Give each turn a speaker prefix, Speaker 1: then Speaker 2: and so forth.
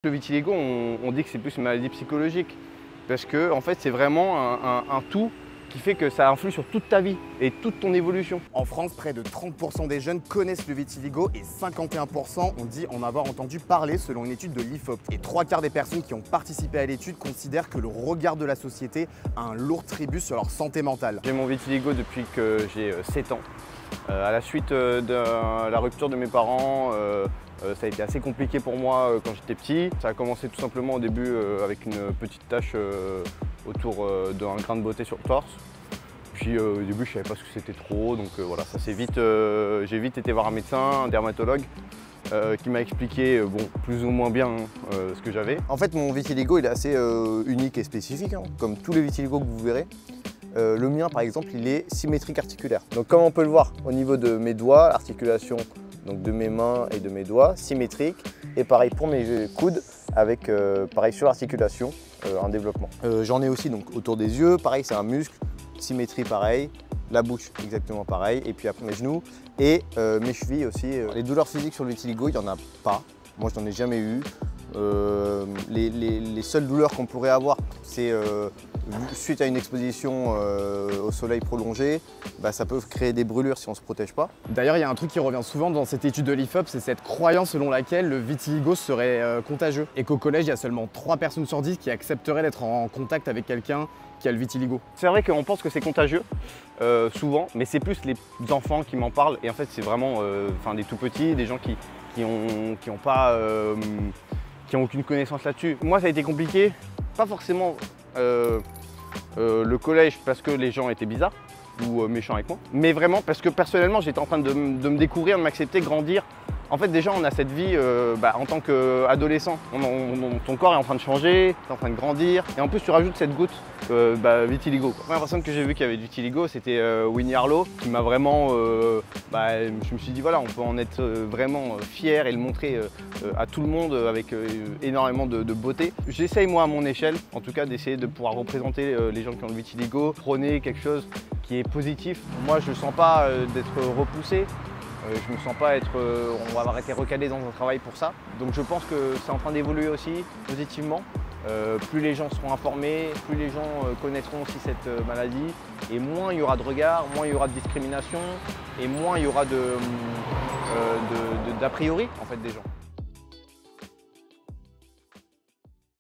Speaker 1: Le vitiligo, on dit que c'est plus une maladie psychologique parce que en fait, c'est vraiment un tout qui fait que ça influe sur toute ta vie et toute ton évolution.
Speaker 2: En France, près de 30% des jeunes connaissent le vitiligo et 51% ont dit en avoir entendu parler selon une étude de l'IFOP. Et 3/4 des personnes qui ont participé à l'étude considèrent que le regard de la société a un lourd tribut sur leur santé mentale.
Speaker 1: J'ai mon vitiligo depuis que j'ai 7 ans. À la suite de la rupture de mes parents, ça a été assez compliqué pour moi quand j'étais petit. Ça a commencé tout simplement au début avec une petite tache autour d'un grain de beauté sur le torse. Puis au début je savais pas ce que c'était trop, donc voilà, ça s'est vite. J'ai vite été voir un médecin, un dermatologue, qui m'a expliqué plus ou moins bien ce que j'avais.
Speaker 3: En fait, mon vitiligo il est assez unique et spécifique, comme tous les vitiligos que vous verrez. Le mien par exemple, il est symétrique articulaire. Donc comme on peut le voir au niveau de mes doigts, l'articulation donc de mes mains et de mes doigts, symétrique. Et pareil pour mes coudes, avec pareil sur l'articulation, un développement. J'en ai aussi donc autour des yeux, pareil c'est un muscle, symétrie pareil, la bouche exactement pareil, et puis après mes genoux et mes chevilles aussi. Les douleurs physiques sur le vitiligo, il n'y en a pas. Moi je n'en ai jamais eu. Les seules douleurs qu'on pourrait avoir, c'est suite à une exposition au soleil prolongé, ça peut créer des brûlures si on ne se protège pas.
Speaker 4: D'ailleurs, il y a un truc qui revient souvent dans cette étude de l'IFOP, c'est cette croyance selon laquelle le vitiligo serait contagieux et qu'au collège, il y a seulement 3 personnes sur 10 qui accepteraient d'être en contact avec quelqu'un qui a le vitiligo.
Speaker 1: C'est vrai qu'on pense que c'est contagieux, souvent, mais c'est plus les enfants qui m'en parlent. Et en fait, c'est vraiment des tout petits, des gens qui ont aucune connaissance là-dessus. Moi, ça a été compliqué, pas forcément le collège parce que les gens étaient bizarres ou méchants avec moi, mais vraiment parce que personnellement, j'étais en train de me découvrir, de m'accepter, grandir. En fait, déjà, on a cette vie en tant qu'adolescent. Ton corps est en train de changer, tu es en train de grandir. Et en plus, tu rajoutes cette goutte vitiligo. La première personne que j'ai vue qui avait du vitiligo, c'était Winnie Harlow, qui m'a vraiment... je me suis dit, voilà, on peut en être vraiment fier et le montrer à tout le monde avec énormément de beauté. J'essaye, moi, à mon échelle, en tout cas, d'essayer de pouvoir représenter les gens qui ont le vitiligo, prôner quelque chose qui est positif. Moi, je ne sens pas d'être repoussé. Je ne me sens pas on va avoir été recalé dans un travail pour ça. Donc je pense que c'est en train d'évoluer aussi positivement. Plus les gens seront informés, plus les gens connaîtront aussi cette maladie. Et moins il y aura de regards, moins il y aura de discrimination et moins il y aura d'a priori en fait, des gens.